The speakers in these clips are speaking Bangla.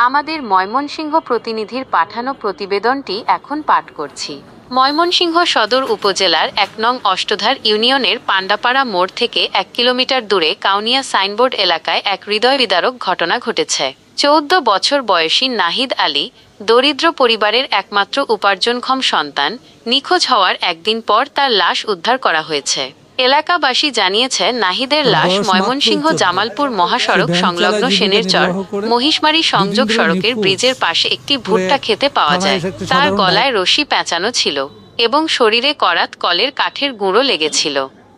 আমাদের ময়মনসিংহ প্রতিনিধির পাঠানো প্রতিবেদনটি এখন পাঠ করছি। ময়মনসিংহ সদর উপজেলার ১ নং অষ্টধার ইউনিয়নের পান্ডাপাড়া মোড় থেকে ১ কিলোমিটার দূরে কাউনিয়া সাইনবোর্ড এলাকায় এক হৃদয়বিদারক ঘটনা ঘটেছে। ১৪ বছর বয়সী নাহিদ আলী দরিদ্র পরিবারের একমাত্র উপার্জনক্ষম সন্তান। নিখোঁজ হওয়ার একদিন পর তার লাশ উদ্ধার করা হয়েছে। এলাকাবাসী জানিয়েছে, নাহিদের লাশ ময়মনসিংহ জামালপুর মহাসড়ক সংলগ্ন সেনেরচর মহিষমারি সংযোগ সড়কের ব্রিজের পাশে একটি ভুট্টা খেতে পাওয়া যায়। তার গলায় রশি পেঁচানো ছিল এবং শরীরে করাত কলের কাঠের গুঁড়ো লেগেছিল।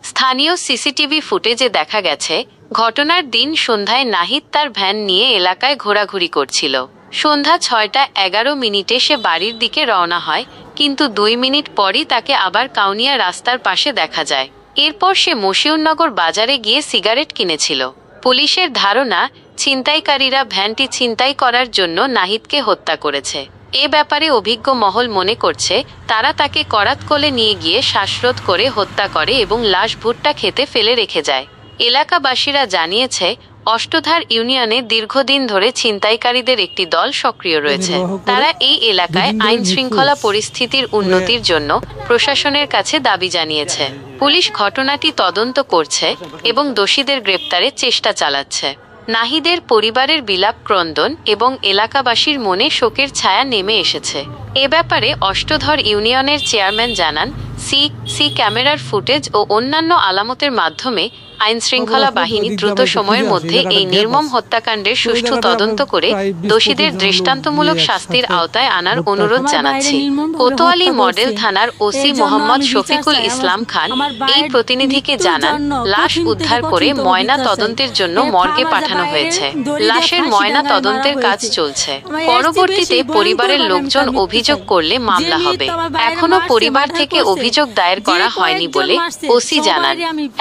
স্থানীয় সিসিটিভি ফুটেজে দেখা গেছে, ঘটনার দিন সন্ধ্যায় নাহিদ তার ভ্যান নিয়ে এলাকায় ঘোরাঘুরি করছিল। সন্ধ্যা ৬টা ১১ সে বাড়ির দিকে রওনা হয়, কিন্তু ২ মিনিট পরই তাকে আবার কাউনিয়া রাস্তার পাশে দেখা যায়। এরপর সে মশিউরনগর বাজারে গিয়ে সিগারেট কিনেছিল। পুলিশের ধারণা, ছিনতাইকারীরা ভ্যানটি ছিনতাই করার জন্য নাহিদকে হত্যা করেছে। এ ব্যাপারে অভিজ্ঞ মহল মনে করছে, তারা তাকে করাতকলে নিয়ে গিয়ে শ্বাসরোধ করে হত্যা করে এবং লাশ ভুট্টা খেতে ফেলে রেখে যায়। এলাকাবাসীরা জানিয়েছে, অষ্টধার ইউনিয়নে দীর্ঘদিন ধরে ছিনতাইকারীদের একটি দল সক্রিয় রয়েছে। তারা এই এলাকায় আইন শৃঙ্খলা পরিস্থিতির উন্নতির জন্য প্রশাসনের কাছে দাবি জানিয়েছে। পুলিশ ঘটনাটি তদন্ত করছে এবং দোষীদের গ্রেপ্তারের চেষ্টা চালাচ্ছে। নাহিদের পরিবারের বিলাপ ক্রন্দন এবং এলাকাবাসীর মনে শোকের ছায়া নেমে এসেছে। এ ব্যাপারে অষ্টধর ইউনিয়নের চেয়ারম্যান জানান, সিসি ক্যামেরার ফুটেজ ও অন্যান্য আলামতের মাধ্যমে আইনশৃঙ্খলা বাহিনী দ্রুত সময়ের মধ্যে এই নির্মম হত্যাকাণ্ডের সুষ্ঠু তদন্ত করে দোষীদের দৃষ্টান্তমূলক শাস্তির আওতায় আনার অনুরোধ জানাচ্ছি। কোতোয়ালি মডেল থানার ওসি মোহাম্মদ শফিকুল ইসলাম খান এই প্রতিনিধিকে জানান, লাশ উদ্ধার করে ময়না তদন্তের জন্য মর্গে পাঠানো হয়েছে। লাশের ময়না তদন্তের কাজ চলছে। পরবর্তীতে পরিবারের লোকজন অভিযোগ করলে মামলা হবে। এখনো পরিবার থেকে অভিযোগ দায়ের করা হয়নি বলে ওসি জানান।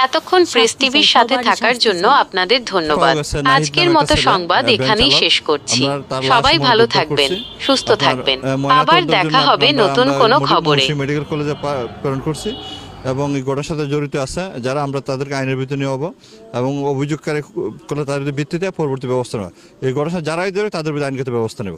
এতক্ষণ প্রেস টিভির সাথে থাকার জন্য আপনাদের ধন্যবাদ। আজকের মতো সংবাদ এখানেই শেষ করছি। সবাই ভালো থাকবেন, সুস্থ থাকবেন। আবার দেখা হবে নতুন কোনো খবরে। মেডিকেল কলেজে প্রেরণ করছি এবং এই ঘটনার সাথে জড়িত আছে যারা, আমরা তাদেরকে আইনের ভিতরে নিয়ে হবো এবং অভিযোগকারী করলে তাদের ভিত্তিতে পরবর্তী ব্যবস্থা নেব। এই ঘটনা যারাই ধরে তাদের বিরুদ্ধে আইনগত ব্যবস্থা নেব।